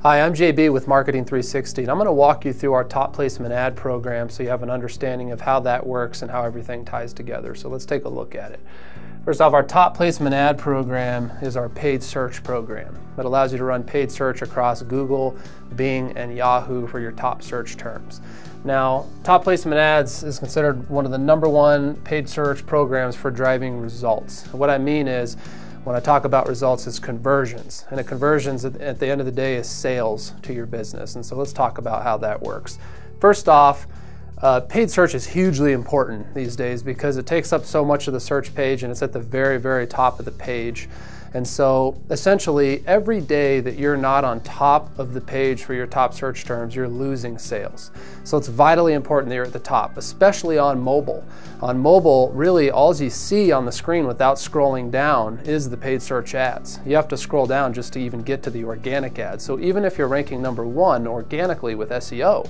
Hi, I'm JB with Marketing 360, and I'm going to walk you through our top placement ad program so you have an understanding of how that works and how everything ties together. So let's take a look at it. First off, our top placement ad program is our paid search program that allows you to run paid search across Google, Bing, and Yahoo for your top search terms. Now, top placement ads is considered one of the #1 paid search programs for driving results. And what I mean is, when I talk about results, is conversions. And conversions at the end of the day is sales to your business. And so let's talk about how that works. First off, paid search is hugely important these days because it takes up so much of the search page and it's at the very, very top of the page. And so essentially every day that you're not on top of the page for your top search terms, you're losing sales. So it's vitally important that you're at the top, especially on mobile. On mobile, really all you see on the screen without scrolling down is the paid search ads. You have to scroll down just to even get to the organic ads. So even if you're ranking #1 organically with SEO,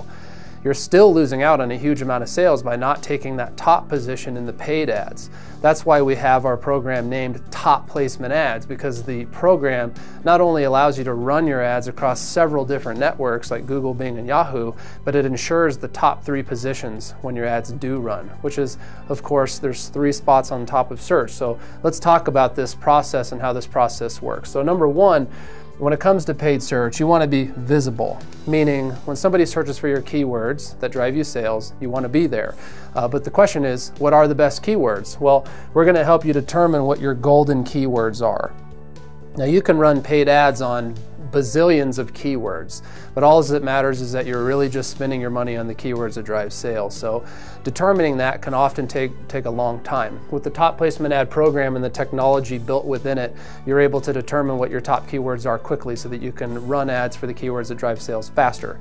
you're still losing out on a huge amount of sales by not taking that top position in the paid ads. That's why we have our program named Top Placement Ads, because the program not only allows you to run your ads across several different networks like Google, Bing, and Yahoo, but it ensures the top 3 positions when your ads do run, which is, of course, there's 3 spots on top of search. So let's talk about this process and how this process works. So #1, when it comes to paid search, you want to be visible, meaning when somebody searches for your keywords that drive you sales, you want to be there. But the question is, what are the best keywords? Well, we're going to help you determine what your golden keywords are. Now, you can run paid ads on bazillions of keywords, but all that matters is that you're really just spending your money on the keywords that drive sales. So determining that can often take a long time. With the top placement ad program and the technology built within it, you're able to determine what your top keywords are quickly so that you can run ads for the keywords that drive sales faster.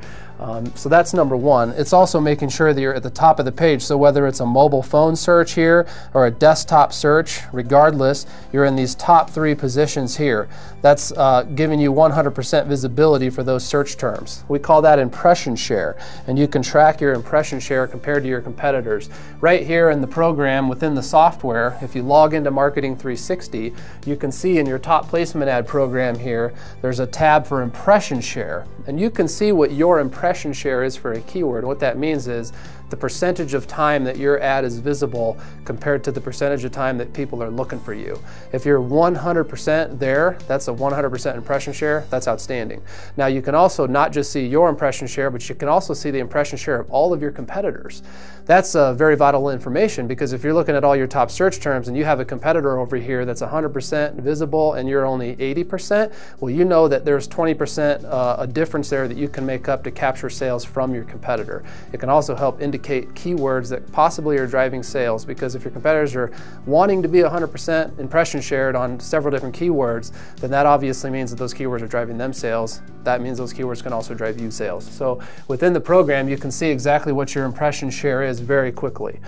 So that's #1. It's also making sure that you're at the top of the page. So whether it's a mobile phone search here or a desktop search, regardless, you're in these top 3 positions here. That's giving you 100% visibility for those search terms. We call that impression share, and you can track your impression share compared to your competitors. Right here in the program within the software, if you log into Marketing 360, you can see in your top placement ad program here, there's a tab for impression share, and you can see what your impression share is for a keyword. What that means is the percentage of time that your ad is visible compared to the percentage of time that people are looking for you. If you're 100% there, that's a 100% impression share. That's outstanding. Now, you can also not just see your impression share, but you can also see the impression share of all of your competitors. That's very vital information, because if you're looking at all your top search terms and you have a competitor over here that's 100% visible and you're only 80%, well, you know that there's 20% a difference there that you can make up to capture sales from your competitor. It can also help indicate keywords that possibly are driving sales, because if your competitors are wanting to be 100% impression shared on several different keywords, then that obviously means that those keywords are driving them sales. That means those keywords can also drive you sales. So within the program, you can see exactly what your impression share is very quickly.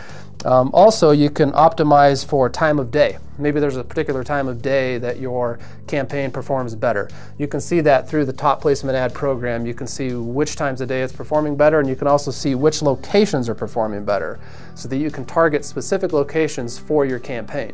Also, you can optimize for time of day. Maybe there's a particular time of day that your campaign performs better. You can see that through the top placement ad program. You can see which times of day it's performing better, and you can also see which locations are performing better so that you can target specific locations for your campaign.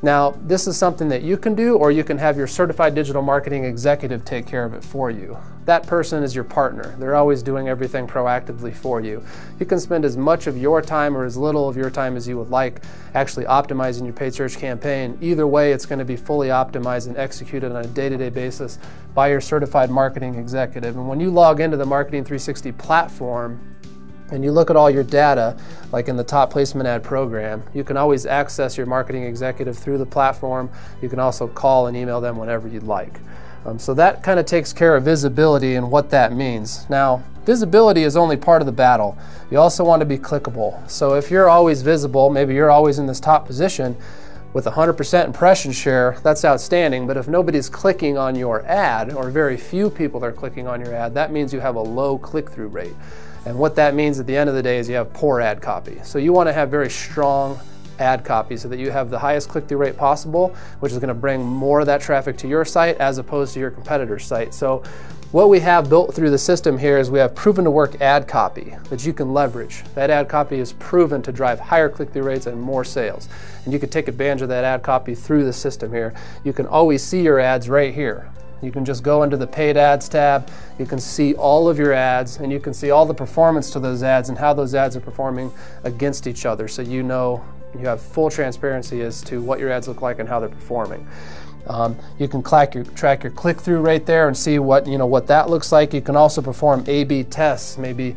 Now, this is something that you can do, or you can have your certified digital marketing executive take care of it for you. That person is your partner. They're always doing everything proactively for you. You can spend as much of your time or as little of your time as you would like actually optimizing your paid search campaign. Either way, it's going to be fully optimized and executed on a day-to-day basis by your certified marketing executive. And when you log into the Marketing 360 platform and you look at all your data, like in the top placement ad program, you can always access your marketing executive through the platform. You can also call and email them whenever you'd like. So that kind of takes care of visibility and what that means. Now, visibility is only part of the battle. You also want to be clickable. So if you're always visible, maybe you're always in this top position with 100% impression share, that's outstanding. But if nobody's clicking on your ad, or very few people are clicking on your ad, that means you have a low click-through rate. And what that means at the end of the day is you have poor ad copy. So you want to have very strong ad copy so that you have the highest click-through rate possible, which is going to bring more of that traffic to your site as opposed to your competitor's site. So what we have built through the system here is we have proven to work ad copy that you can leverage. That ad copy is proven to drive higher click-through rates and more sales. And you can take advantage of that ad copy through the system here. You can always see your ads right here. You can just go into the paid ads tab, you can see all of your ads, and you can see all the performance to those ads and how those ads are performing against each other, so you know you have full transparency as to what your ads look like and how they're performing. You can track your click-through rate there and see what that looks like. You can also perform A/B tests, maybe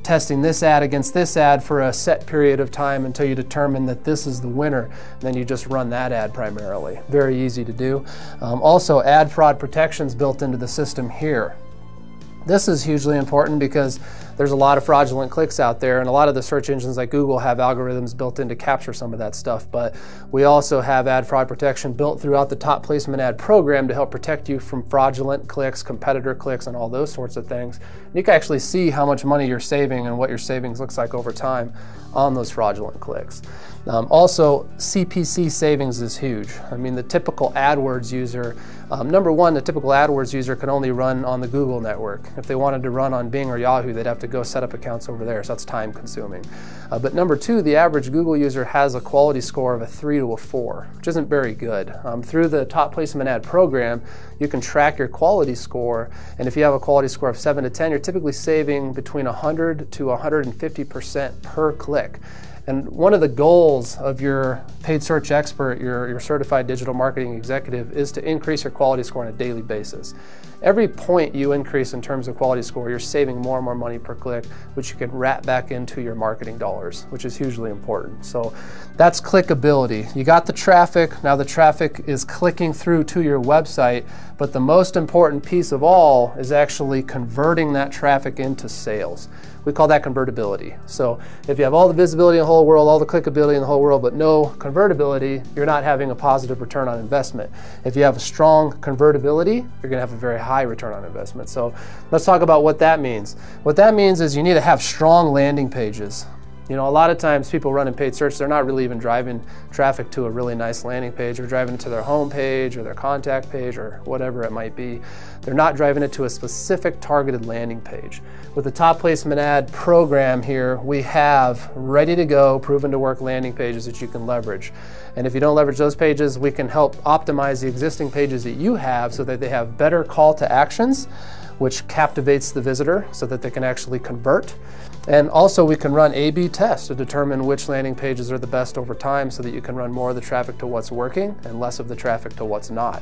testing this ad against this ad for a set period of time until you determine that this is the winner. And then you just run that ad primarily. Very easy to do. Also, ad fraud protections built into the system here. This is hugely important because there's a lot of fraudulent clicks out there, and a lot of the search engines like Google have algorithms built in to capture some of that stuff, but we also have ad fraud protection built throughout the top placement ad program to help protect you from fraudulent clicks, competitor clicks, and all those sorts of things. And you can actually see how much money you're saving and what your savings looks like over time on those fraudulent clicks. Also, CPC savings is huge. I mean, the typical AdWords user, number one, the typical AdWords user can only run on the Google network. If they wanted to run on Bing or Yahoo, they'd have to go set up accounts over there, so that's time consuming. But number two, the average Google user has a quality score of a 3 to a 4, which isn't very good. Through the top placement ad program, you can track your quality score, and if you have a quality score of 7 to 10, you're typically saving between 100 to 150% per click. And one of the goals of your paid search expert, your certified digital marketing executive, is to increase your quality score on a daily basis. Every point you increase in terms of quality score, you're saving more and more money per click, which you can wrap back into your marketing dollars, which is hugely important. So that's clickability. You got the traffic, now the traffic is clicking through to your website, but the most important piece of all is actually converting that traffic into sales. We call that convertibility. So if you have all the visibility in the whole world, all the clickability in the whole world, but no convertibility, you're not having a positive return on investment. If you have a strong convertibility, you're gonna have a very high return on investment. So let's talk about what that means. What that means is you need to have strong landing pages. You know, a lot of times people running paid search, they're not really even driving traffic to a really nice landing page, or driving it to their home page or their contact page or whatever it might be. They're not driving it to a specific targeted landing page. With the top placement ad program here, we have ready to go, proven to work landing pages that you can leverage. And if you don't leverage those pages, we can help optimize the existing pages that you have so that they have better call to actions, which captivates the visitor so that they can actually convert. And also we can run A/B tests to determine which landing pages are the best over time so that you can run more of the traffic to what's working and less of the traffic to what's not.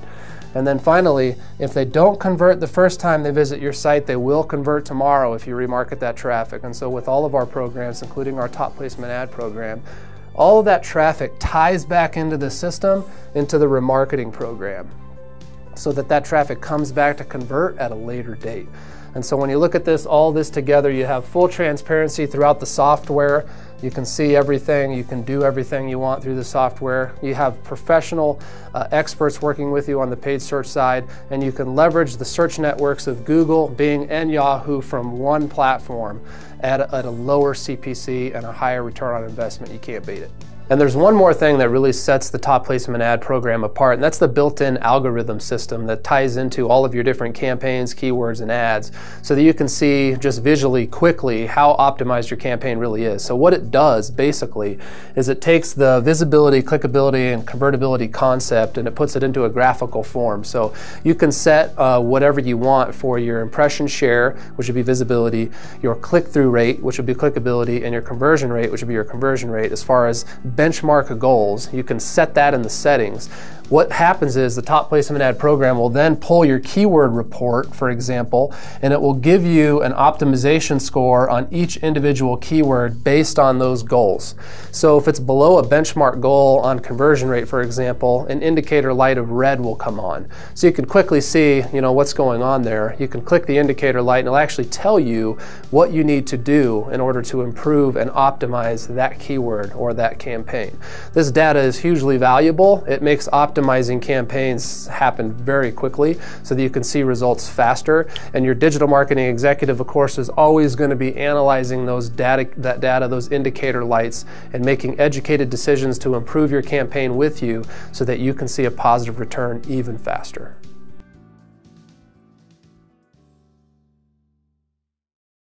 And then finally, if they don't convert the first time they visit your site, they will convert tomorrow if you remarket that traffic. And so with all of our programs, including our top placement ad program, all of that traffic ties back into the system, into the remarketing program, so that that traffic comes back to convert at a later date. And so when you look at this, all this together, you have full transparency throughout the software. You can see everything, you can do everything you want through the software. You have professional experts working with you on the paid search side, and you can leverage the search networks of Google, Bing, and Yahoo from one platform at a lower CPC and a higher return on investment. You can't beat it. And there's one more thing that really sets the top placement ad program apart, and that's the built-in algorithm system that ties into all of your different campaigns, keywords, and ads so that you can see just visually quickly how optimized your campaign really is. So what it does basically is it takes the visibility, clickability, and convertibility concept and it puts it into a graphical form. So you can set whatever you want for your impression share, which would be visibility, your click-through rate, which would be clickability, and your conversion rate, which would be your conversion rate. As far as benchmark goals, you can set that in the settings. What happens is the top placement ad program will then pull your keyword report, for example, and it will give you an optimization score on each individual keyword based on those goals. So if it's below a benchmark goal on conversion rate, for example, an indicator light of red will come on. So you can quickly see, what's going on there. You can click the indicator light and it'll actually tell you what you need to do in order to improve and optimize that keyword or that campaign. This data is hugely valuable. It makes optimization optimizing campaigns happen very quickly so that you can see results faster. And your digital marketing executive, of course, is always going to be analyzing those data, those indicator lights, and making educated decisions to improve your campaign with you so that you can see a positive return even faster.